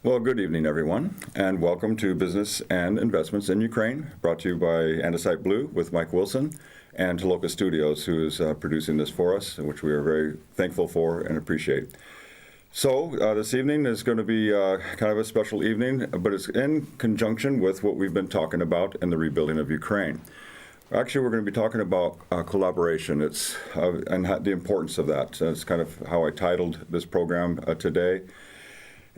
Well, good evening, everyone, and welcome to Business and Investments in Ukraine, brought to you by Andesite Blue with Mike Wilson and Taloka Studios, who is producing this for us, which we are very thankful for and appreciate. So this evening is going to be kind of a special evening, but it's in conjunction with what we've been talking about in the rebuilding of Ukraine. Actually, we're going to be talking about collaboration. And the importance of that. That's kind of how I titled this program today.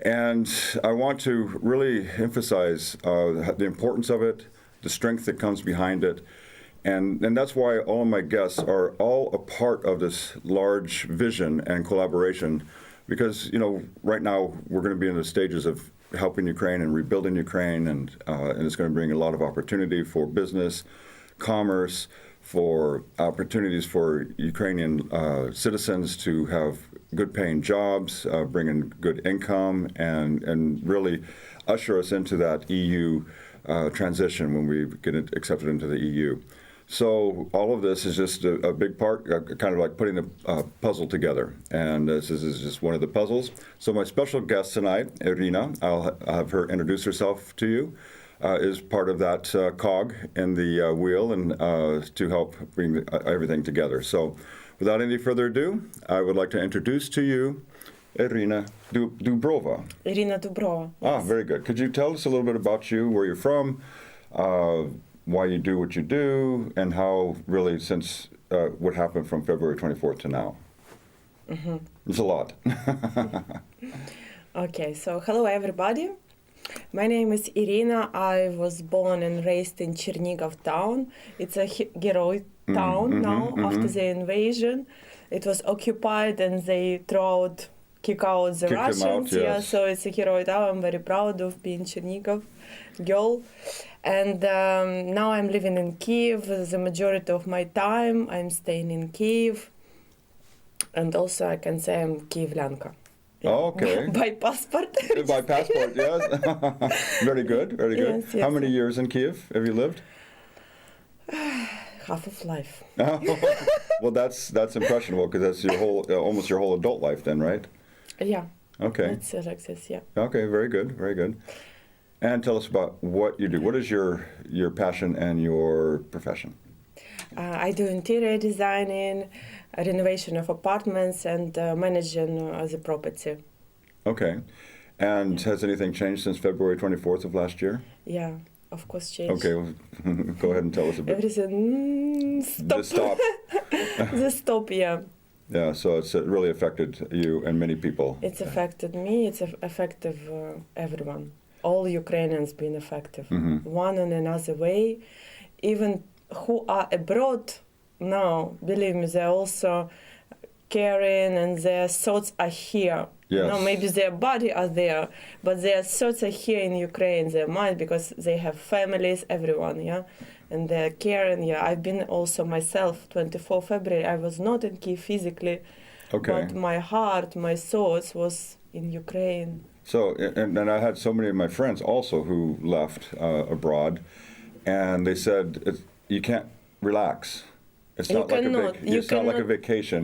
And I want to really emphasize the importance of it, the strength that comes behind it. And that's why all of my guests are all a part of this large vision and collaboration. Because, right now we're going to be in the stages of helping Ukraine and rebuilding Ukraine, and it's going to bring a lot of opportunity for business, commerce, for opportunities for Ukrainian citizens to have good paying jobs, bring in good income, and really usher us into that EU transition when we get accepted into the EU. So all of this is just a big part, kind of like putting a puzzle together. And this is just one of the puzzles. So my special guest tonight, Iryna, I'll have her introduce herself to you, is part of that cog in the wheel and to help bring everything together. So without any further ado, I would like to introduce to you Iryna Dubrova. Iryna Dubrova. Yes. Very good. Could you tell us a little bit about you, where you're from, why you do what you do, and how really since what happened from February 24th to now? Mm-hmm. It's a lot. Okay, so hello everybody. My name is Iryna. I was born and raised in Chernigov town. It's a heroic town now after the invasion. It was occupied and they kick out the Russians. Yes. So it's a heroic town. I'm very proud of being Chernigov girl. And now I'm living in Kiev. The majority of my time I'm staying in Kiev. And also I can say I'm Kievlanka. Yeah. Oh, okay. By passport. By passport, yes. Very good, very good. Yes. How many years in Kiev have you lived? Half of life. Well, that's impressionable, because that's your whole, almost your whole adult life then, right? Yeah. Okay. It's like this, yeah. Okay, very good, very good. And tell us about what you do. What is your passion and your profession? I do interior designing, renovation of apartments, and managing the property. Okay. And has anything changed since February 24th of last year? Yeah, of course changed. Okay, well, go ahead and tell us a bit. Everything, stop. The stop. The stop, yeah. Yeah, so it's really affected you and many people. It's affected me, it's affected everyone. All Ukrainians been affected, one in another way. Even who are abroad now, believe me, they're also caring and their thoughts are here. Yes. Maybe their body are there, but their thoughts are here in Ukraine, their mind, because they have families, everyone, yeah? And they're caring, yeah. I've been also myself, 24 February, I was not in Kyiv physically, but my heart, my thoughts was in Ukraine. So, and I had so many of my friends also who left abroad, and they said, you can't relax. It's not like a vacation.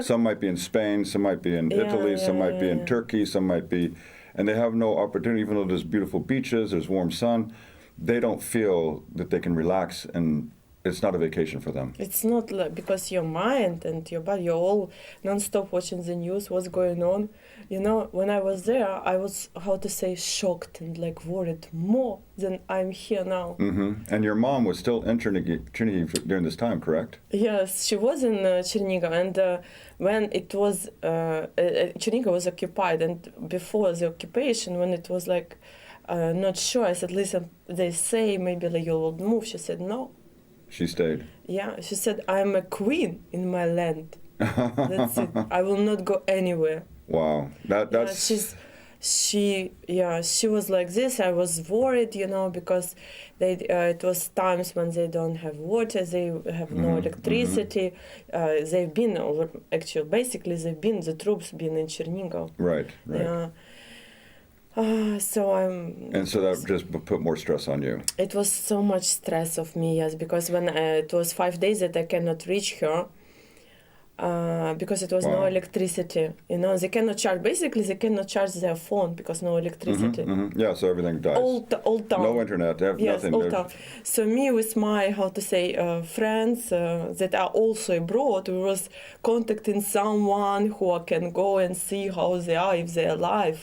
Some might be in Spain, some might be in Italy, some might be in Turkey, some might be, and they have no opportunity. Even though there's beautiful beaches, there's warm sun, they don't feel that they can relax, and it's not a vacation for them. It's not like, because your mind and your body, you're all non-stop watching the news, what's going on. When I was there, I was, shocked and worried more than I'm here now. Mm-hmm. And your mom was still in Chernihiv during this time, correct? Yes, she was in Chernigov, and when it was, Chernigov was occupied, and before the occupation, when it was not sure, I said, listen, they say maybe you will move. She said, no. She stayed. Yeah, she said, I'm a queen in my land. That's it. I will not go anywhere. Wow, that's. She was like this. I was worried, because it was times when they don't have water, they have no electricity. They've been the troops been in Chernigov. Right. Yeah. And so that just put more stress on you. It was so much stress of me, yes, because when it was 5 days that I cannot reach her, because it was no Wow. electricity. You know, they cannot charge. Basically, they cannot charge their phone because no electricity. Yeah, so everything dies. All town. No internet. They have Yes, nothing. all There's- town. So me with my friends that are also abroad, we was contacting someone who I can go and see how they are, if they're alive.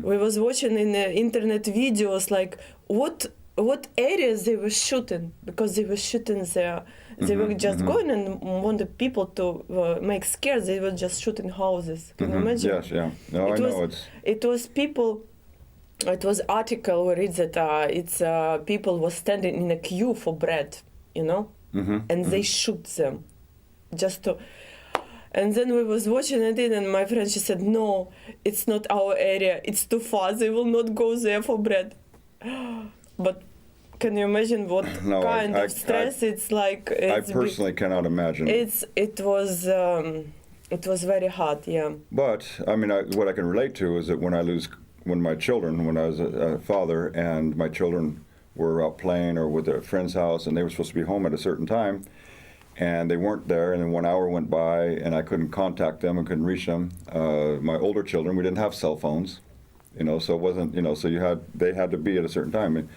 We was watching in the internet videos like what areas they were shooting, because they were shooting there. They were just going and wanted people to make scared. They were just shooting houses. Can you imagine? Yes, yeah. No, I know. It was people. It was article where it's that it's people was standing in a queue for bread, you know, and they shoot them, just to. And then we was watching it, and my friend, she said, "No, it's not our area. It's too far. They will not go there for bread." But can you imagine what No, kind of stress it's like? I personally cannot imagine. It was very hard, yeah. But I mean, what I can relate to is that when I was a father and my children were out playing or with a friend's house and they were supposed to be home at a certain time, and they weren't there, and then 1 hour went by and I couldn't contact them and couldn't reach them. My older children, we didn't have cell phones, you know, so it wasn't, you know, so they had to be at a certain time. And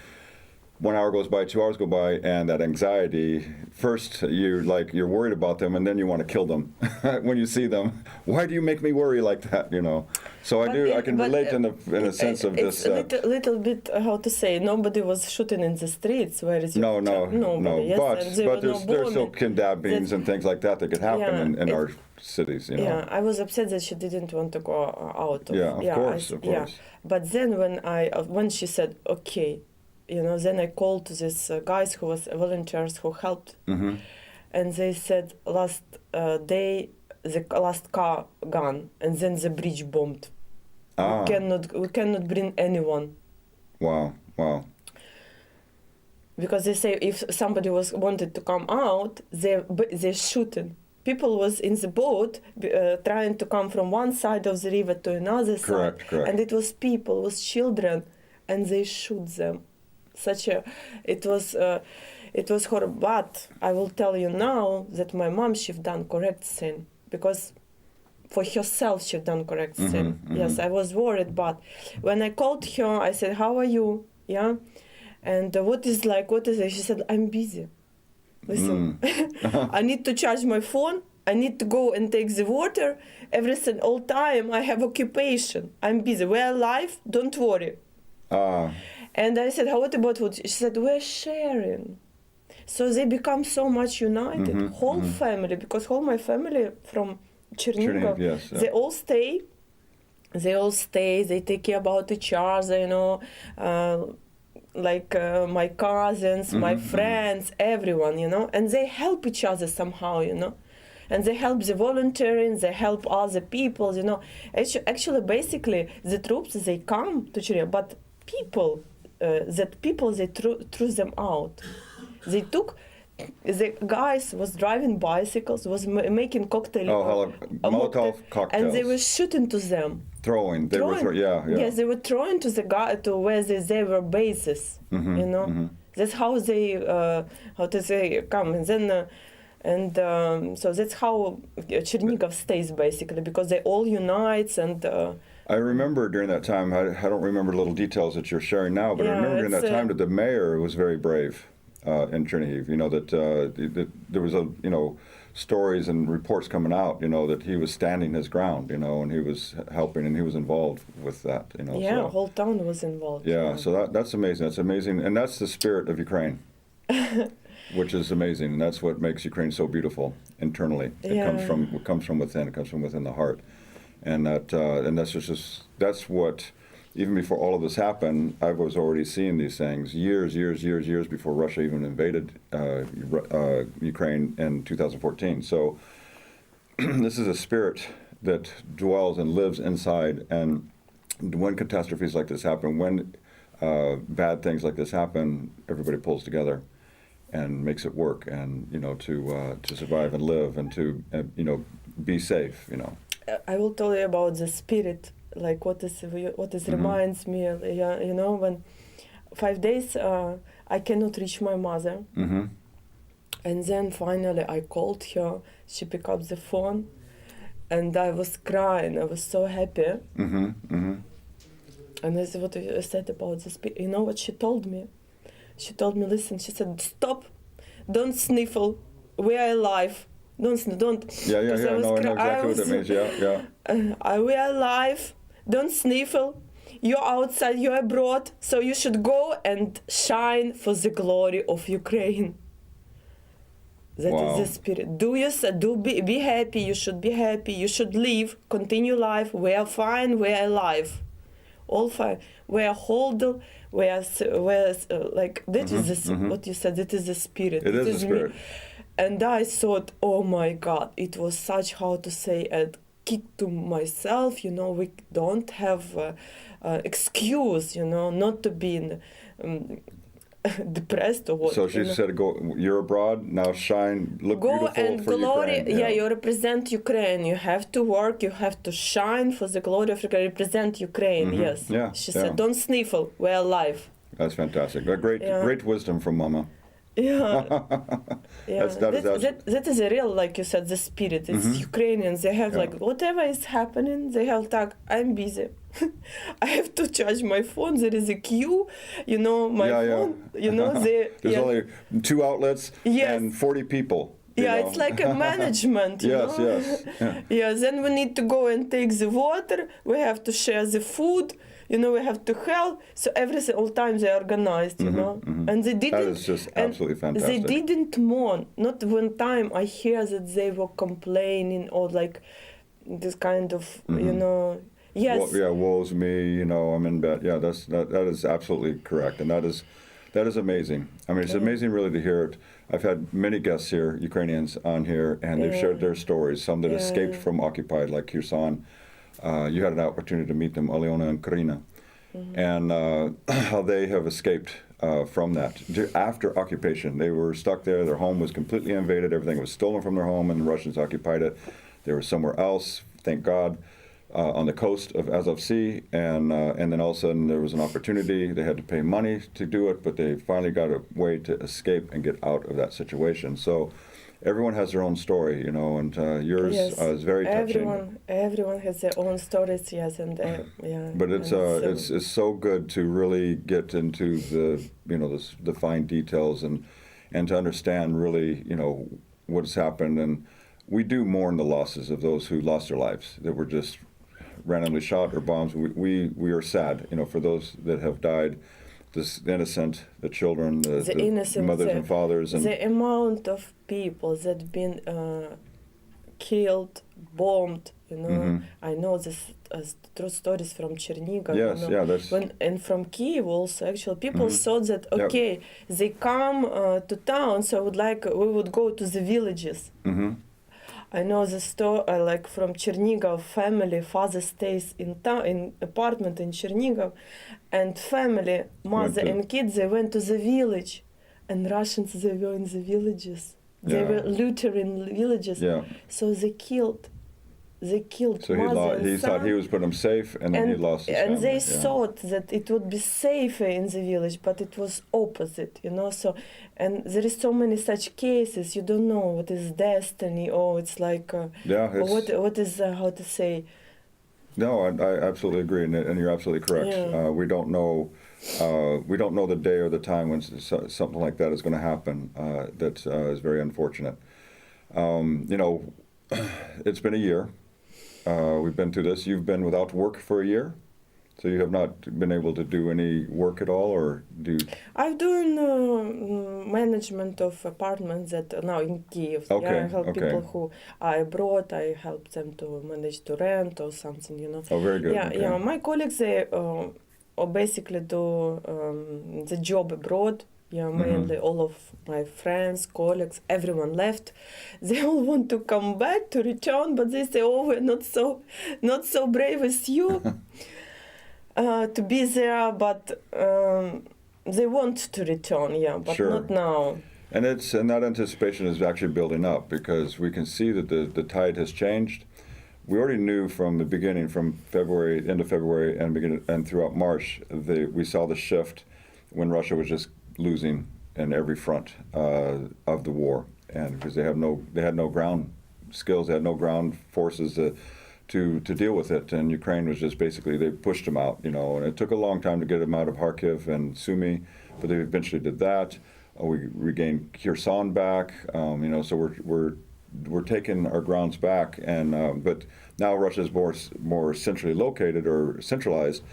1 hour goes by, 2 hours go by, and that anxiety, first you're worried about them, and then you want to kill them when you see them. Why do you make me worry like that, you know? So I can relate in a sense of it's this. It's a little bit, how to say, nobody was shooting in the streets. Where is No, nobody, yes, but there was there's still bombing. kidnappings and things like that could happen in our cities, you know? Yeah, I was upset that she didn't want to go out. Of course. Yeah, but then when she said, okay, you know, then I called these guys who was volunteers who helped, and they said last day the last car gone, and then the bridge bombed. We cannot bring anyone. Wow. Because they say if somebody wanted to come out, they're shooting. People was in the boat trying to come from one side of the river to another side, correct. and it was people, it was children, and they shoot them. It was horrible. But I will tell you now that my mom, she done correct thing, because for herself she done correct thing. Yes, I was worried, but when I called her, I said, "How are you?" Yeah, and what is it? She said, "I'm busy. Listen, I need to charge my phone. I need to go and take the water. Everything, all time. I have occupation. I'm busy. We're alive. Don't worry." And I said, "What about food?" She said, "We're sharing." So they become so much united, whole family, because all my family from Chernihiv, yes, yeah. They all stay, they take care about each other, you know, my cousins, my friends, everyone, you know, and they help each other somehow, you know. And they help the volunteering, they help other people, you know. Actually, basically, the troops, they come to Chernihiv, but people, they threw them out. They took, the guys was driving bicycles, was making cocktail, Molotov cocktails, and they were shooting to them. Throwing. Yes, they were throwing to the guy to where they were bases. You know, that's how they come, and then so that's how Chernihiv stays basically, because they all unite and. I remember during that time, I don't remember little details that you're sharing now, but I remember during that time that the mayor was very brave in Chernihiv. You know, that there was stories and reports coming out, you know, that he was standing his ground, you know, and he was helping and he was involved with that, you know. Yeah, so, whole town was involved. Yeah, so that's amazing. That's amazing. And that's the spirit of Ukraine, which is amazing. And that's what makes Ukraine so beautiful internally. It comes from within. It comes from within the heart. And that's what, even before all of this happened, I was already seeing these things years before Russia even invaded Ukraine in 2014. So this is a spirit that dwells and lives inside. And when catastrophes like this happen, when bad things like this happen, everybody pulls together and makes it work, and to survive and live and to be safe. I will tell you about the spirit, like what is reminds me, when 5 days I cannot reach my mother, And then finally I called her. She picked up the phone, and I was crying. I was so happy. Mm-hmm. Mm-hmm. And this is what I said about this. You know what she told me? She told me, listen. She said, stop, don't sniffle. We are alive. Don't. Yeah. 'Cause No, I know exactly what was, that means. Yeah. we are alive. Don't sniffle. You're outside. You're abroad. So you should go and shine for the glory of Ukraine. That Wow. is the spirit. Be happy. You should be happy. You should live. Continue life. We are fine. We are alive. All fine. We are whole. We are like that is what you said. It is the spirit. It is the spirit. Me. And I thought, oh my God, it was such, how to say, a kick to myself. You know, we don't have excuse. You know, not to be depressed or what. So she said, "Go. You're abroad now. Shine. Look go beautiful and for glory. Ukraine." Yeah, you represent Ukraine. You have to work. You have to shine for the glory of Ukraine. Represent Ukraine. Yes. Yeah, She yeah. said, "Don't sniffle. We're alive." That's fantastic. Great wisdom from Mama. Yeah. Yeah. That is a real, like you said, the spirit. It's Ukrainians. They have like whatever is happening. They have like, I'm busy. I have to charge my phone. There is a queue. You know, my phone. You know, there's only 2 outlets Yes. and 40 people. you know. It's like a management. Yes, you know? yes. Yeah. Then we need to go and take the water. We have to share the food. You know, we have to help. So everything, all time they organized, you know. And they didn't. That is just absolutely fantastic. They didn't mourn. Not one time I hear that they were complaining or like this kind of, you know. Yes. Woe's me, you know, I'm in bed. Yeah, that is absolutely correct. And that is amazing. I mean, it's amazing really to hear it. I've had many guests here, Ukrainians on here, and they've shared their stories, some that escaped from occupied, like Kherson. You had an opportunity to meet them, Alyona and Karina, and how they have escaped from that. After occupation, they were stuck there. Their home was completely invaded. Everything was stolen from their home, and the Russians occupied it. They were somewhere else, thank God, on the coast of Azov Sea, and then all of a sudden there was an opportunity. They had to pay money to do it, but they finally got a way to escape and get out of that situation. So everyone has their own story, you know, and yours is very touching. Everyone has their own stories, yes, and yeah. But it's so good to really get into the fine details and to understand really, you know, what's happened. And we do mourn the losses of those who lost their lives, that were just randomly shot or bombs. We are sad, you know, for those that have died. The innocent, the children, the innocent, mothers and fathers, and the amount of people that been killed, bombed. You know, I know this true stories from Chernigov. Yes, you know, that's and from Kiev also. Actually, people thought that they come to town, so we would go to the villages. I know the story, like from Chernigov family, father stays in town, in apartment in Chernigov, and family, mother and kids, they went to the village, and Russians, they were in the villages. They were looting villages, so they killed so mother and he son. thought he was putting them safe, and then he lost his family. And they thought that it would be safer in the village, but it was opposite, you know. So, and there is so many such cases. You don't know what is destiny, or it's like what is how to say. No, I absolutely agree, and you're absolutely correct. Yeah. We don't know the day or the time when something like that is going to happen. That is very unfortunate. You know, it's been a year. We've been through this. You've been without work for a year, so you have not been able to do any work at all, or do? I'm doing management of apartments that now in Kiev. Okay, I help people who are abroad. I help them to manage to rent or something, you know. Oh, very good. Yeah. My colleagues, they basically do the job abroad. Yeah, mainly all of my friends, colleagues, everyone left. They all want to come back, to return, but they say, "Oh, we're not so brave as you to be there." But they want to return, but not now. And that anticipation is actually building up, because we can see that the tide has changed. We already knew from the beginning, from February, end of February, and throughout March, we saw the shift when Russia was just losing in every front of the war, and because they had no ground skills, they had no ground forces to deal with it, and Ukraine was just basically, they pushed them out, you know, and it took a long time to get them out of Kharkiv and Sumy, but they eventually did that. We regained Kherson back, you know, so we're taking our grounds back, and but now Russia's more centrally located or centralized,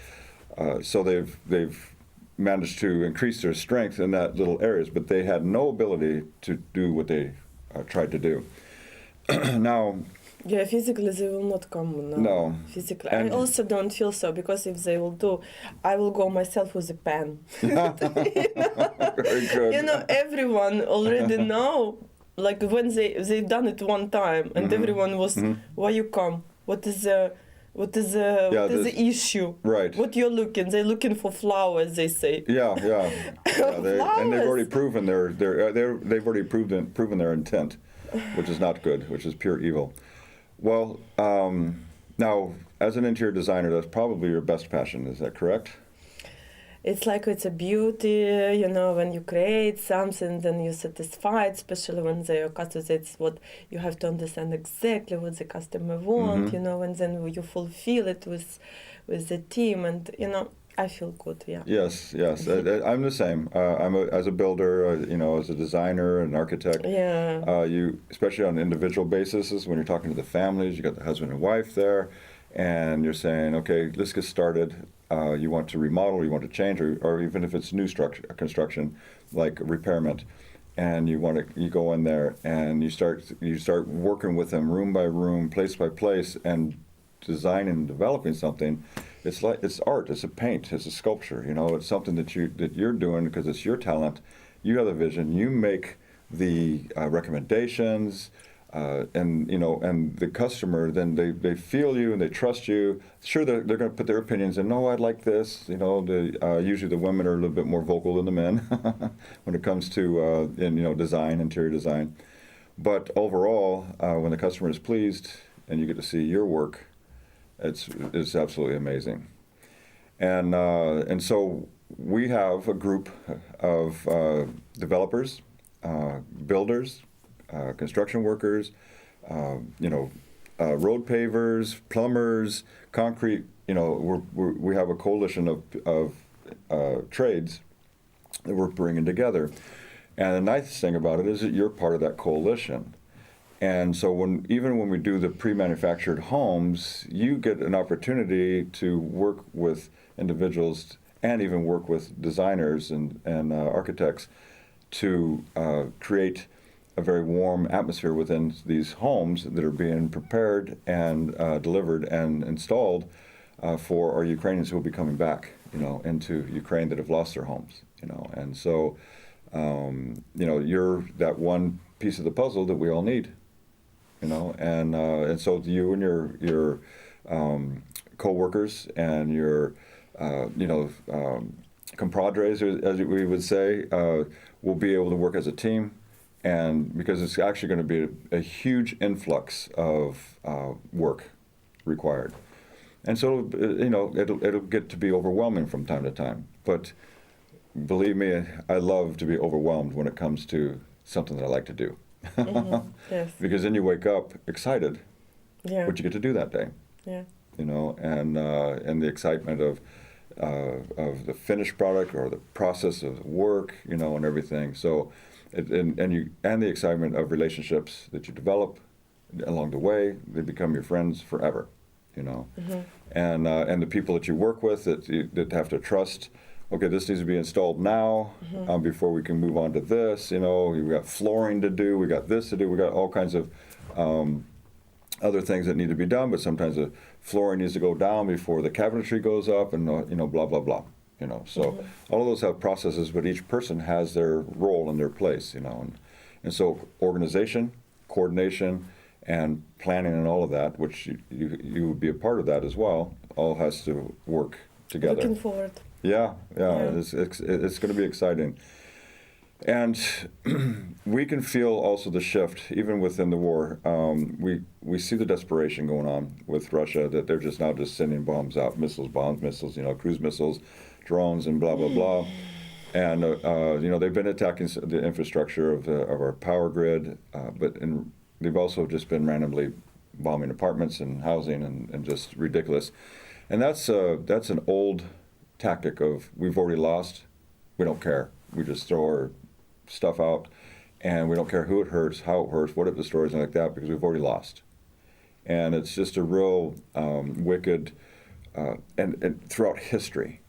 so they've managed to increase their strength in that little areas, but they had no ability to do what they tried to do. Now, yeah, physically they will not come now. No. Physically. And I also don't feel so, because if they will do, I will go myself with a pen. very good. You know, everyone already know, like when they've done it one time, and everyone was, why you come? What is the issue? Right. What you're looking? They're looking for flowers, they say. Yeah. And they've already Flowers. proven they've already proven their intent, which is not good, which is pure evil. Well, now as an interior designer, that's probably your best passion. Is that correct? It's like it's a beauty, you know, when you create something, then you're satisfied, especially when they are customers. It's what you have to understand exactly what the customer want, you know, and then you fulfill it with the team, and you know, I feel good. Yeah. Yes. I'm the same. As a builder, you know, as a designer and architect. Yeah. You, especially on an individual basis, when you're talking to the families, you got the husband and wife there, and you're saying, okay, let's get started. You want to remodel, you want to change, or even if it's new construction, like repairment, and you go in there and you start working with them room by room, place by place, and designing and developing something. It's art, it's a paint, it's a sculpture. You know, it's something that you're doing because it's your talent. You have the vision. You make the recommendations. And you know, and the customer, then they feel you and they trust you. Sure, they're going to put their opinions in. No, I'd like this. You know, usually the women are a little bit more vocal than the men when it comes to design, interior design. But overall, when the customer is pleased and you get to see your work, it's absolutely amazing. And so we have a group of developers, builders, construction workers, road pavers, plumbers, concrete. You know, we have a coalition of trades that we're bringing together. And the nice thing about it is that you're part of that coalition. And so even when we do the pre-manufactured homes, you get an opportunity to work with individuals and even work with designers and architects to create a very warm atmosphere within these homes that are being prepared and delivered and installed for our Ukrainians who will be coming back, you know, into Ukraine that have lost their homes, you know. And so, you're that one piece of the puzzle that we all need, you know. And so you and your co-workers and your compadres, as we would say, will be able to work as a team. And because it's actually going to be a huge influx of work required, and so it'll get to be overwhelming from time to time. But believe me, I love to be overwhelmed when it comes to something that I like to do, Yes. because then you wake up excited, Yeah. what you get to do that day, Yeah. you know, and the excitement of the finished product or the process of the work, you know, and everything. So. And the excitement of relationships that you develop along the way, they become your friends forever, you know. And the people that you work with that have to trust. Okay, this needs to be installed now before we can move on to this. You know, we got flooring to do, we got this to do, we got all kinds of other things that need to be done. But sometimes the flooring needs to go down before the cabinetry goes up, and blah blah blah. You know, so all of those have processes, but each person has their role and their place, you know, and so organization, coordination, and planning and all of that, which you would be a part of that as well, all has to work together. Looking forward. Yeah. It's going to be exciting. And we can feel also the shift, even within the war. We see the desperation going on with Russia, that they're just sending bombs out, bombs, missiles, cruise missiles, drones, and blah, blah, blah. And they've been attacking the infrastructure of our power grid, they've also just been randomly bombing apartments and housing and just ridiculous. And that's an old tactic of we've already lost, we don't care. We just throw our stuff out, and we don't care who it hurts, how it hurts, what it destroys, and like that, because we've already lost. And it's just a real wicked, and throughout history.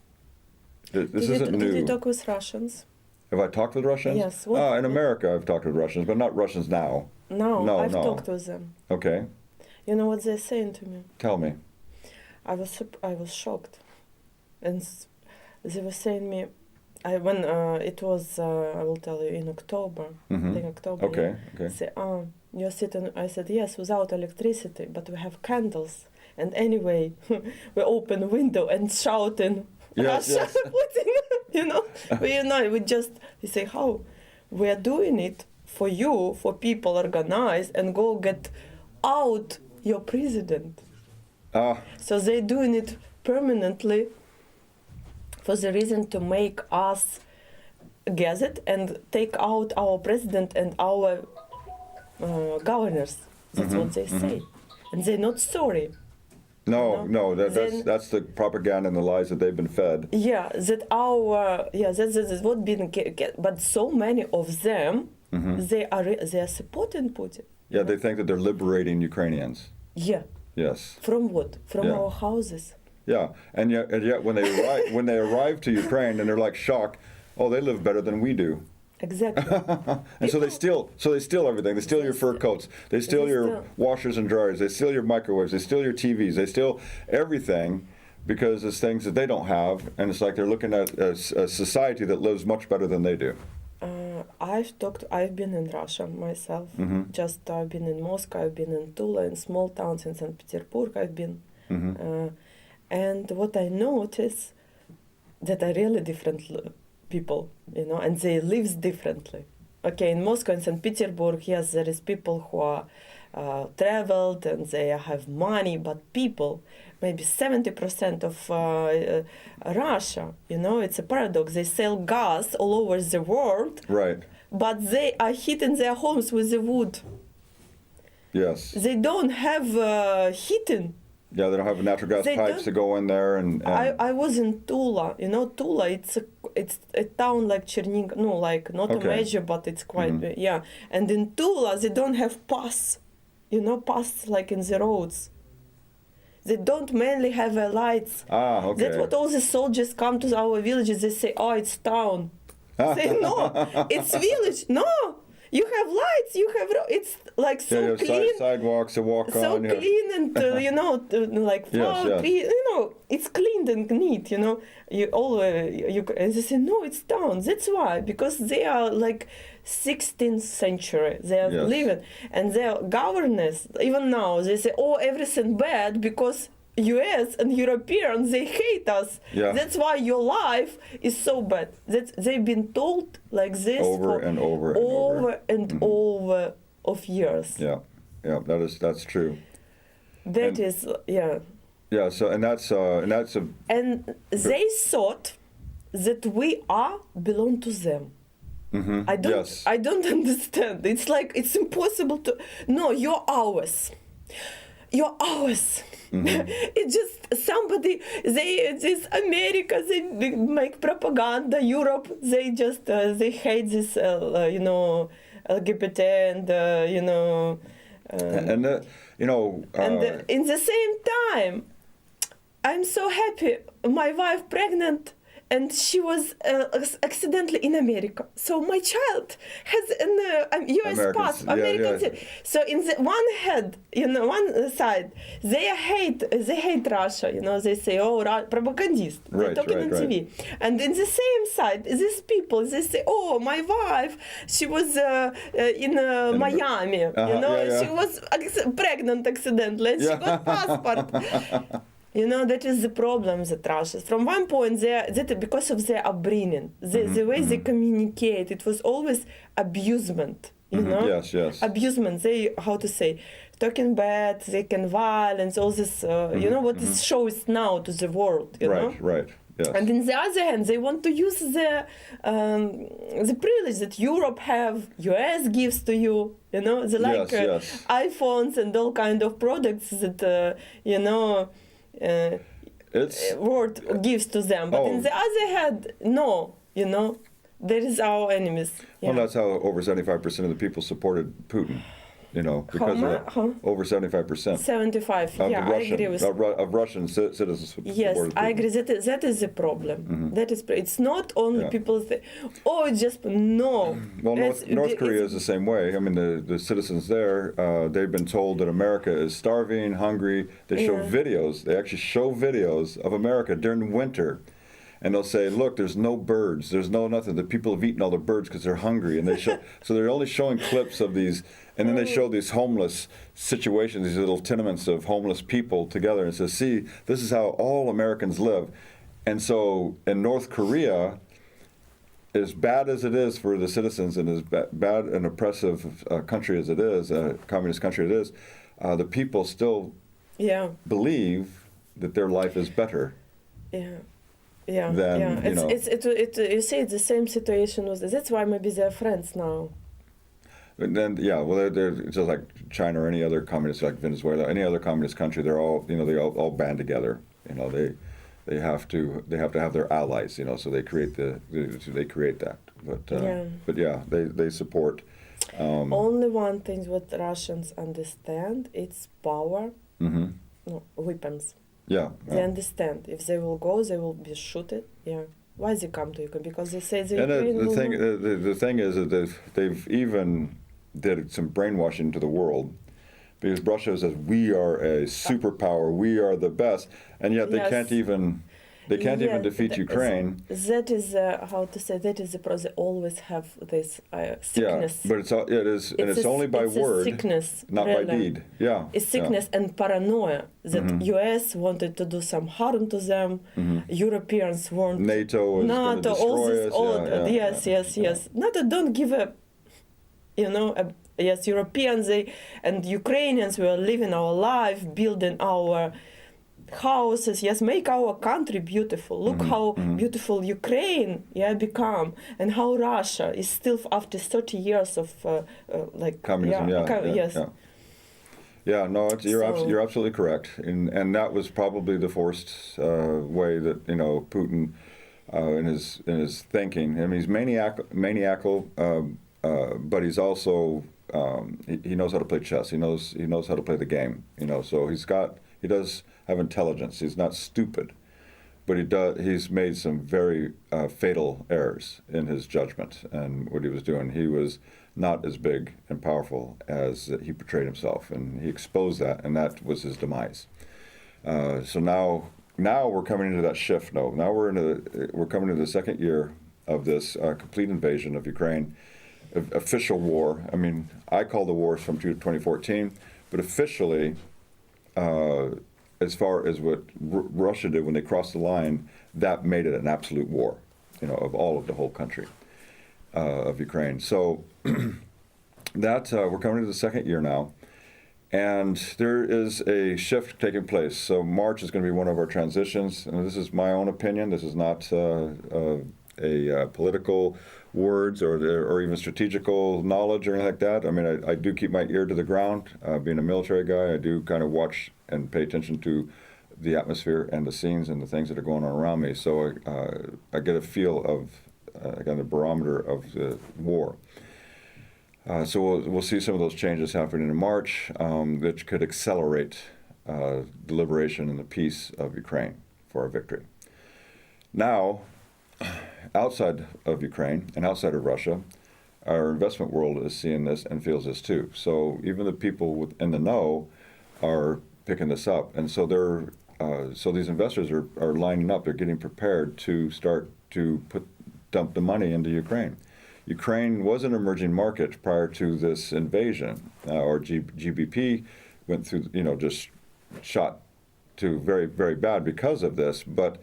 This isn't new. Did you talk with Russians? Have I talked with Russians? Yes. In America, I've talked with Russians, but not Russians now. No, I've talked with them. Okay. You know what they're saying to me? Tell me. I was shocked, and they were saying me, when it was I will tell you in October. Mm-hmm. I think October. Okay. Yeah. Okay. Say, you're sitting. I said yes, without electricity, but we have candles. And anyway, we open the window and shouting, Yes, Russia, yes. Putin, we say how? We are doing it for you, for people organized, and go get out your president. So they're doing it permanently for the reason to make us gazette and take out our president and our governors. That's what they say. And they're not sorry. No, that's the propaganda and the lies that they've been fed. Yeah, that's what been but so many of them, they are supporting Putin. Yeah, they think that they're liberating Ukrainians. Yeah. Yes. From what? From our houses. Yeah, and yet when they arrive to Ukraine and they're like shocked, oh, they live better than we do. Exactly. And so they steal everything. They steal your fur coats. They steal your washers and dryers. They steal your microwaves. They steal your TVs. They steal everything because it's things that they don't have, and it's like they're looking at a society that lives much better than they do. I've been in Russia myself. Just I've been in Moscow, I've been in Tula, in small towns in St. Petersburg I've been. And what I notice that are really different people, and they live differently. Okay, in Moscow and St. Petersburg, yes, there is people who are traveled and they have money, but people, maybe 70% of Russia, it's a paradox. They sell gas all over the world, right? But they are heating their homes with the wood. Yes. They don't have heating. Yeah, they don't have natural gas pipes to go in there. And I was in Tula. Tula, it's a town like Chernigov, not a major, but it's quite, yeah. And in Tula, they don't have pass, pass like in the roads. They don't mainly have lights. Okay. That's what all the soldiers come to our villages, they say, oh, it's town. Say, no, it's village. No, you have lights, it's like so clean. Sidewalks to walk so on. So clean and, like flower tree, it's clean and neat, and they say, no, it's town. That's why, because they are like 16th century, they are living, and their governors, even now, they say, oh, everything bad because US and Europeans, they hate us. Yeah. That's why your life is so bad. They've been told like this over and over of years. Yeah, that's true. Yeah. Yeah. So and they thought that we belong to them. I don't understand. It's like it's impossible to. No, you're ours. You're ours. It's just somebody. This America. They make propaganda. Europe. They just they hate this. LGBT and and in the same time, I'm so happy. My wife pregnant. And she was accidentally in America. So my child has an U.S. pass, American. So in the one side, they hate Russia. They say, oh, propagandist. They're talking on TV. And in the same side, these people, they say, oh, my wife, she was in Miami. She was pregnant accidentally, and she got passport. That is the problem with Russia. From one point, because of their upbringing, the way they communicate, it was always abusement. Yes. Abusement. They, talking bad, they can violence, all this. What this shows now to the world. Right. Yes. And on the other hand, they want to use the privilege that Europe have, US gives to you, you know, the like Yes. iPhones and all kind of products that, you know, It's world gives to them. But on Oh. the other hand, no, you know, there is our enemies. Well, that's how over 75% of the people supported Putin. You know, because of that. Over 75%. 75, Of yeah, the I agree Russian, with of Russian citizens Yes, supported I Putin. agree. That is the problem. That is. It's not only Yeah. people say, "Oh, it's just no." Well, North Korea it's- is the same way. I mean, the citizens there, they've been told that America is starving, hungry. They show Yeah. videos. They actually show videos of America during winter. And they'll say, look, there's no birds. There's no nothing. The people have eaten all the birds because they're hungry. And they show, so they're only showing clips of these. And then they show these homeless situations, these little tenements of homeless people together. And says, see, this is how all Americans live. And so in North Korea, as bad as it is for the citizens and as bad and oppressive country as it is, a communist country it is, the people still yeah, believe that their life is better. yeah. Yeah, Then, yeah. you know. You see, it's the same situation with. That's why maybe they're friends now. And then, yeah, well, they're just like China or any other communist, like Venezuela, any other communist country. They're all, you know, they all band together. You know, they have to have their allies. You know, so they create that. But yeah, they support. Only one thing what Russians understand: it's power, no, weapons. Yeah. They understand if they will go, they will be shooted. Yeah. Why they come to Ukraine? Because they say the And Ukraine the will thing, not- the thing is that they've even did some brainwashing to the world, because Russia says we are a superpower, we are the best, and yet they Yes. can't even defeat Ukraine. That is how to say. That is the pro. They always have this sickness. Yeah, but it is, and it's only by it's word, a sickness, not by really. deed. Yeah, It's sickness and paranoia that U.S. wanted to do some harm to them. Europeans want NATO is going to all destroy this. us. All, Yeah. yes. NATO don't give a, you know, yes, Europeans and Ukrainians were living our life, building our houses, yes, make our country beautiful. Look how beautiful Ukraine, become, and how Russia is still after 30 years of like Communism. yes. Yeah, no, you're absolutely correct, and that was probably the forced way that Putin, in his thinking. I mean, he's maniacal, but he's also he knows how to play chess. He knows how to play the game. So he does have intelligence. He's not stupid, but he's made some very fatal errors in his judgment and what he was doing. He was not as big and powerful as he portrayed himself, and he exposed that, and that was his demise. So now we're coming into that shift. Now we're coming into the second year of this complete invasion of Ukraine, official war. I mean, I call the wars from 2014, but officially, as far as what Russia did when they crossed the line, that made it an absolute war, of all of the whole country of Ukraine. So that we're coming into the second year now, and there is a shift taking place. So March is going to be one of our transitions, and this is my own opinion. This is not political words or even strategical knowledge or anything like that. I mean, I do keep my ear to the ground. Being a military guy, I do kind of watch and pay attention to the atmosphere and the scenes and the things that are going on around me. So I get a feel of, again, the barometer of the war. So we'll see some of those changes happening in March that could accelerate the liberation and the peace of Ukraine for our victory. Now, outside of Ukraine and outside of Russia, our investment world is seeing this and feels this too. So even the people in the know are picking this up, and so so these investors are lining up. They're getting prepared to start to dump the money into Ukraine. Ukraine was an emerging market prior to this invasion. Our GBP went through, just shot to very, very bad because of this. But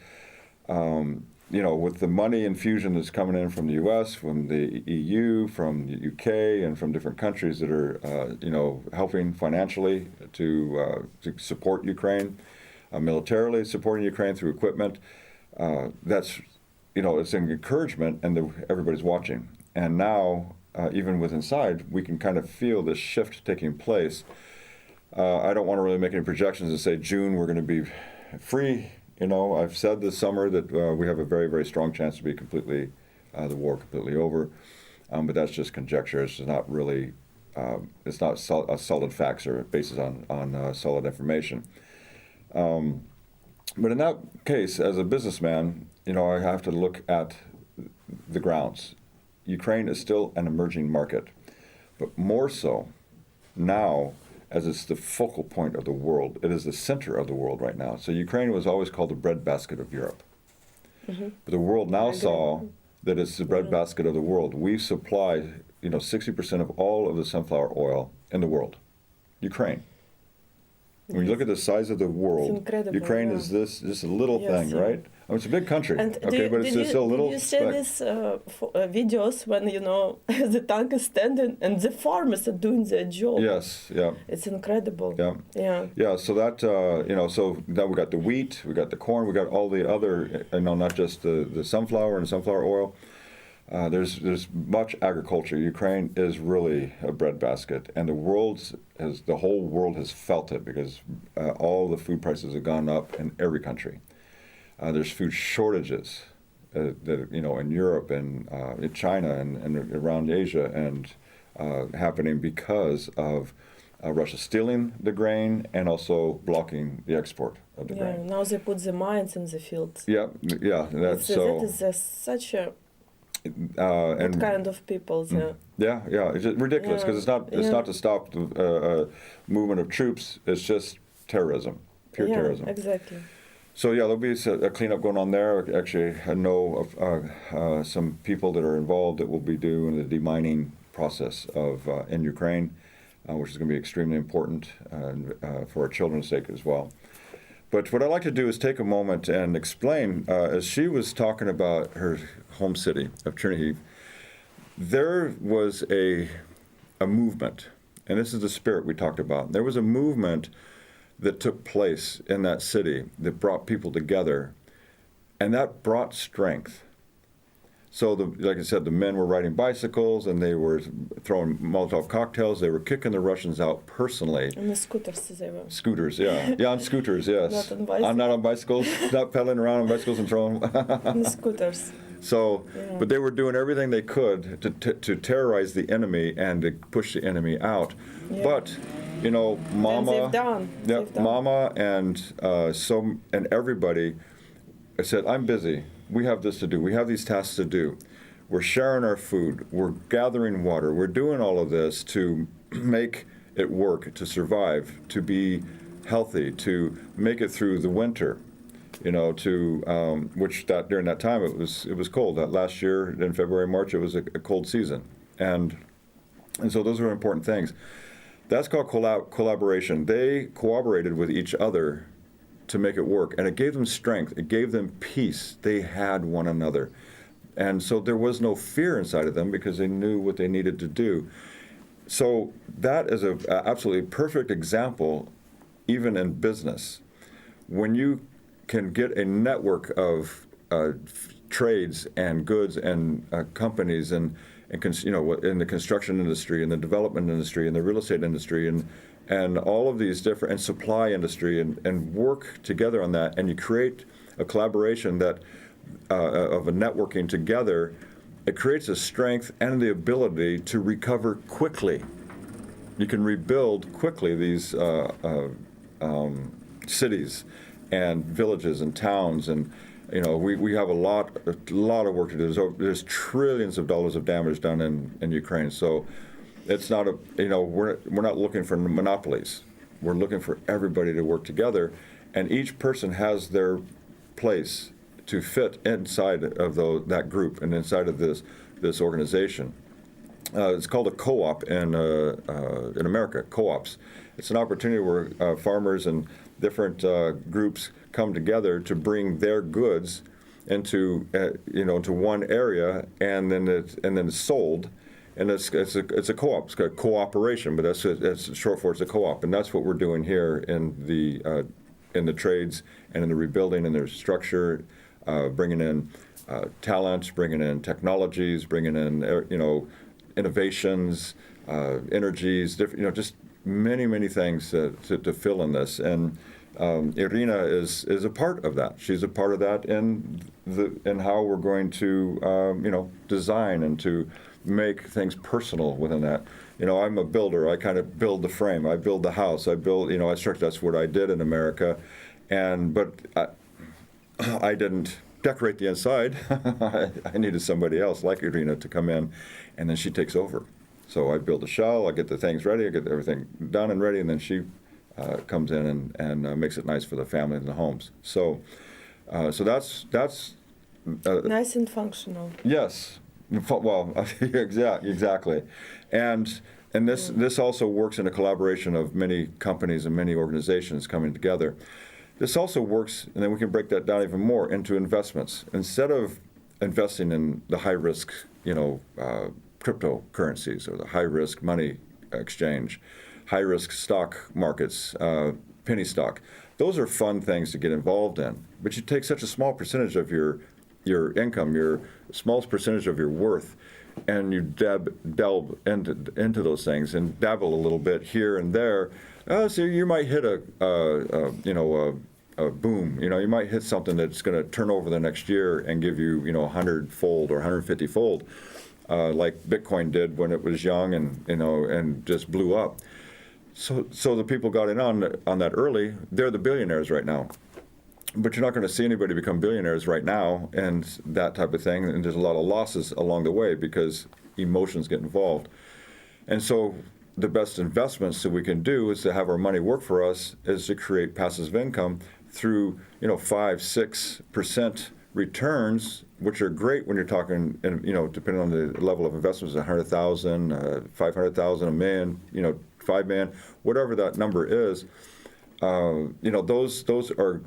with the money infusion that's coming in from the U.S., from the EU, from the UK, and from different countries that are, helping financially to support Ukraine, militarily supporting Ukraine through equipment, that's, it's an encouragement, and everybody's watching. And now, even with inside, we can kind of feel this shift taking place. I don't want to really make any projections and say June we're going to be free. I've said this summer that we have a very, very strong chance to be the war completely over. But that's just conjecture. It's not really, it's not solid facts or basis on solid information. But in that case, as a businessman, I have to look at the grounds. Ukraine is still an emerging market, but more so now as it's the focal point of the world. It is the center of the world right now. So Ukraine was always called the breadbasket of Europe. Mm-hmm. But the world now saw that it's the breadbasket of the world. We supply, 60% of all of the sunflower oil in the world. Ukraine. When you look at the size of the world, Ukraine is just a little thing, right? I mean, it's a big country, but it's still a little. Did you see these videos when the tank is standing and the farmers are doing their job? Yes, yeah. It's incredible. Yeah. So that so now we got the wheat, we got the corn, we got all the other, not just the sunflower and sunflower oil. There's much agriculture. Ukraine is really a breadbasket, and the whole world has felt it because all the food prices have gone up in every country. There's food shortages, in Europe and in China and around Asia, and happening because of Russia stealing the grain and also blocking the export of the grain. Now they put the mines in the fields. Yeah. That is such a and kind of people there. Yeah, it's just ridiculous because it's not to stop the movement of troops. It's just terrorism, pure terrorism. Exactly. So there'll be a cleanup going on there. Actually, I know of some people that are involved that will be doing the demining process in Ukraine, which is going to be extremely important for our children's sake as well. But what I'd like to do is take a moment and explain, as she was talking about her home city of Chernihiv, there was a movement, and this is the spirit we talked about. There was a movement that took place in that city that brought people together, and that brought strength. So, like I said, the men were riding bicycles, and they were throwing Molotov cocktails. They were kicking the Russians out personally. On the scooters, they were. Scooters, yeah. Yeah, on scooters, yes. Not on bicycles. Not on bicycles, not pedaling around on bicycles and throwing. On the scooters. So, but they were doing everything they could to terrorize the enemy and to push the enemy out. Yeah. But, Mama, Mama and everybody said, I'm busy. We have this to do. We have these tasks to do. We're sharing our food. We're gathering water. We're doing all of this to make it work, to survive, to be healthy, to make it through the winter. Which during that time it was cold. That last year in February, March, it was a cold season, and so those are important things. That's called collaboration. They cooperated with each other to make it work, and it gave them strength. It gave them peace. They had one another, and so there was no fear inside of them because they knew what they needed to do. So that is a absolutely perfect example, even in business, when you can get a network of trades and goods and companies and in the construction industry and the development industry and the real estate industry and all of these different and supply industry and work together on that, and you create a collaboration that of a networking together. It creates a strength and the ability to recover quickly. You can rebuild quickly these cities and villages and towns, and we have a lot of work to do. There's trillions of dollars of damage done in Ukraine. So it's not we're not looking for monopolies. We're looking for everybody to work together, and each person has their place to fit inside of that group and inside of this organization. It's called a co-op in America. Co-ops. It's an opportunity where farmers and different groups come together to bring their goods into to one area, and then it's sold, and it's a co-op. It's got cooperation, but that's short for it's a co-op, and that's what we're doing here in the trades and in the rebuilding and the structure bringing in talent, bringing in technologies, bringing in innovations, energies, different, just many things to fill in this. And Iryna is a part of that. She's a part of that in how we're going to design and to make things personal within that. I'm a builder. I kind of build the frame. I build the house. I build. I structure. That's what I did in America, but I didn't decorate the inside. I needed somebody else like Iryna to come in, and then she takes over. So I build a shell. I get the things ready. I get everything done and ready, and then she comes in and makes it nice for the family and the homes. So that's nice and functional. Yes. Well, exactly. And this also works in a collaboration of many companies and many organizations coming together. This also works, and then we can break that down even more into investments. Instead of investing in the high-risk, cryptocurrencies or the high-risk money exchange, high-risk stock markets, penny stock, those are fun things to get involved in. But you take such a small percentage of your income, your smallest percentage of your worth, and you delve into those things and dabble a little bit here and there. So you might hit a boom. You might hit something that's going to turn over the next year and give you 100-fold or 150-fold, like Bitcoin did when it was young and just blew up. So the people got in on that early. They're the billionaires right now. But you're not going to see anybody become billionaires right now and that type of thing. And there's a lot of losses along the way because emotions get involved. And so the best investments that we can do is to have our money work for us is to create passive income through 5-6% returns, which are great when you're talking, depending on the level of investments, 100,000, 500,000, a million, 5 million, whatever that number is. Those are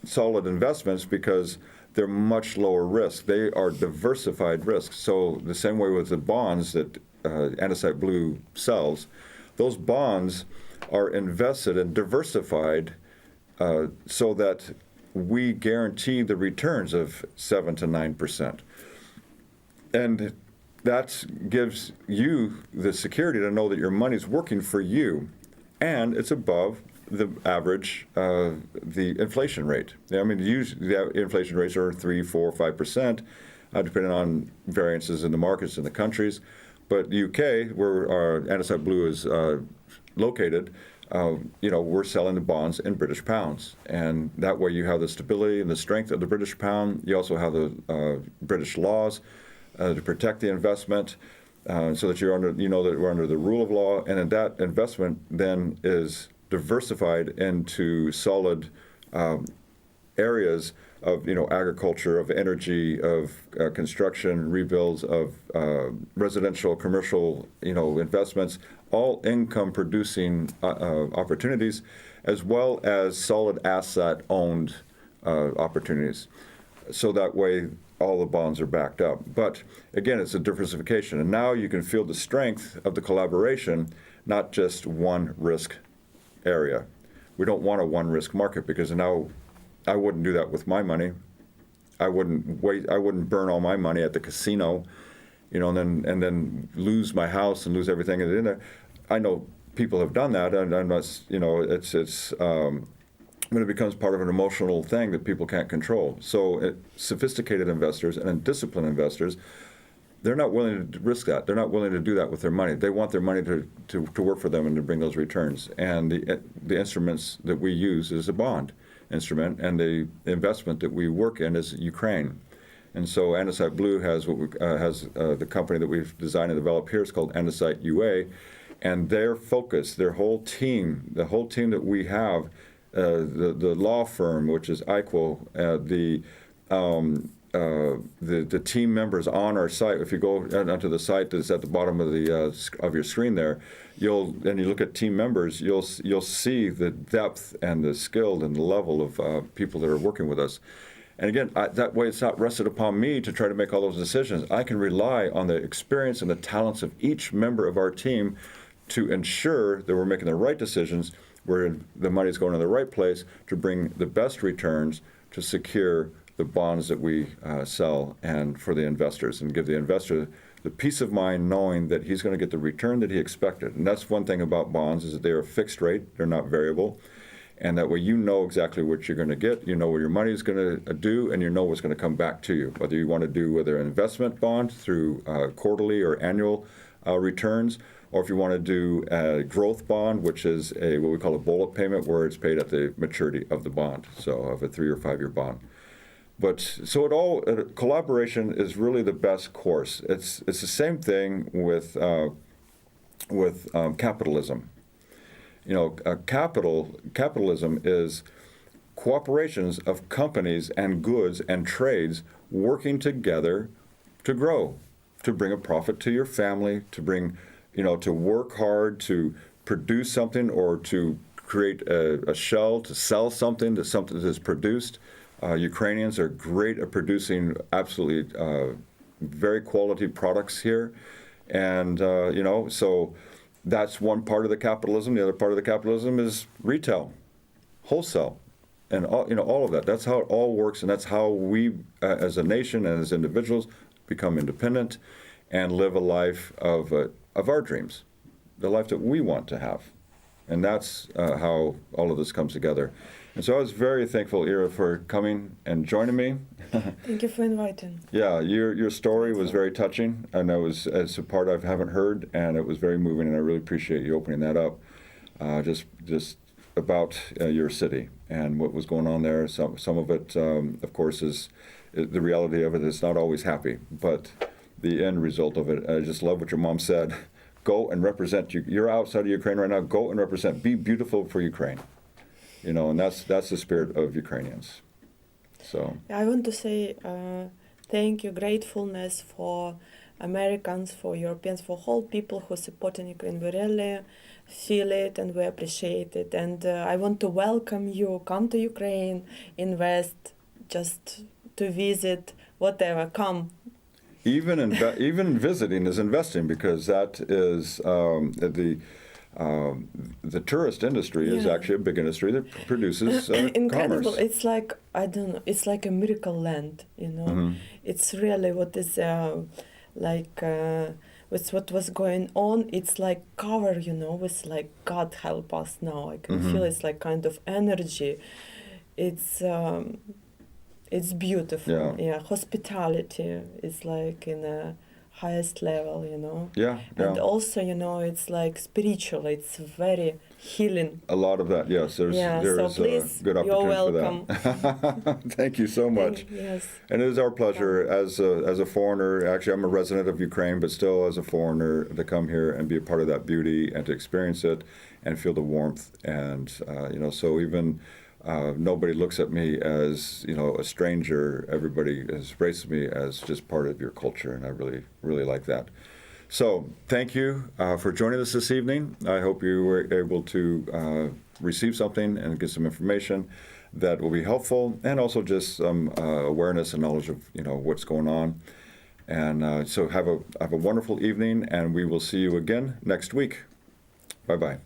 solid investments because they're much lower risk. They are diversified risks. So the same way with the bonds that Andesite Blue sells, those bonds are invested and diversified so that we guarantee the returns of 7 to 9%. And that gives you the security to know that your money's working for you, and it's above the average, the inflation rate. Usually the inflation rates are 3, 4, 5%, depending on variances in the markets in the countries. But the UK, where our Andesite Blue is located, we're selling the bonds in British pounds, and that way you have the stability and the strength of the British pound. You also have the British laws to protect the investment, so that that we're under the rule of law, and then that investment then is diversified into solid areas of agriculture, of energy, of construction, rebuilds, of residential, commercial investments, all income producing opportunities, as well as solid asset owned opportunities. So that way all the bonds are backed up. But again, it's a diversification, and now you can feel the strength of the collaboration, not just one risk area. We don't want a one risk market, because now I wouldn't do that with my money. I wouldn't burn all my money at the casino, and then lose my house and lose everything in there. I know people have done that, and I'm not, it's when it becomes part of an emotional thing that people can't control. So sophisticated investors and disciplined investors, they're not willing to risk that. They're not willing to do that with their money. They want their money to work for them and to bring those returns. And the instruments that we use is a bond instrument, and the investment that we work in is Ukraine. And so Andesite Blue has the company that we've designed and developed here is called Andesite UA, and their focus, their whole team, the whole team that we have, the law firm, which is IQO, the team members on our site. If you go onto the site that's at the bottom of your screen there, you look at team members, you'll see the depth and the skill and the level of people that are working with us. And again, that way it's not rested upon me to try to make all those decisions. I can rely on the experience and the talents of each member of our team to ensure that we're making the right decisions, where the money's going in the right place to bring the best returns to secure the bonds that we sell and for the investors, and give the investor the peace of mind knowing that he's going to get the return that he expected. And that's one thing about bonds, is that they're a fixed rate, they're not variable. And that way you know exactly what you're going to get, you know what your money is going to do, and you know what's going to come back to you. Whether you want to do an investment bond through quarterly or annual returns, or if you want to do a growth bond, which is what we call a bullet payment, where it's paid at the maturity of the bond, so of a 3 or 5 year bond. But so collaboration is really the best course. It's the same thing with capitalism. You know, capitalism is cooperations of companies and goods and trades working together to grow, to bring a profit to your family, to bring, to work hard, to produce something, or to create a shell, to sell something that's produced. Ukrainians are great at producing absolutely very quality products here. And, so that's one part of the capitalism. The other part of the capitalism is retail, wholesale, and all of that. That's how it all works, and that's how we, as a nation and as individuals, become independent and live a life of our dreams, the life that we want to have. And that's how all of this comes together. And so I was very thankful, Ira, for coming and joining me. Thank you for inviting. Yeah, your story was very touching, and it's a part I haven't heard, and it was very moving, and I really appreciate you opening that up, just about your city and what was going on there. Some of it, of course, is the reality of it is not always happy, but the end result of it, I just love what your mom said. Go and represent you. You're outside of Ukraine right now. Go and represent. Be beautiful for Ukraine. And that's the spirit of Ukrainians. So I want to say thank you, gratefulness for Americans, for Europeans, for whole people who support in Ukraine. We really feel it and we appreciate it. And I want to welcome you. Come to Ukraine, invest, just to visit, whatever. Come. Even visiting is investing, because that is the tourist industry is actually a big industry that produces incredible. commerce. It's like, I don't know, it's like a miracle land, Mm-hmm. It's really what is with what was going on, it's like cover, with like God help us now. I can feel it's like kind of energy. It's beautiful. Yeah. Hospitality is like in a highest level, Yeah. And also, it's like spiritual. It's very healing. A lot of that, yes. There's so please, a good opportunity you're welcome. for that. Thank you so much. Yes. And it is our pleasure as a foreigner. Actually, I'm a resident of Ukraine, but still as a foreigner, to come here and be a part of that beauty and to experience it and feel the warmth. And so even. Nobody looks at me as a stranger. Everybody embraces me as just part of your culture, and I really, really like that. So thank you for joining us this evening. I hope you were able to receive something and get some information that will be helpful, and also just some awareness and knowledge of what's going on. And so have a wonderful evening, and we will see you again next week. Bye-bye.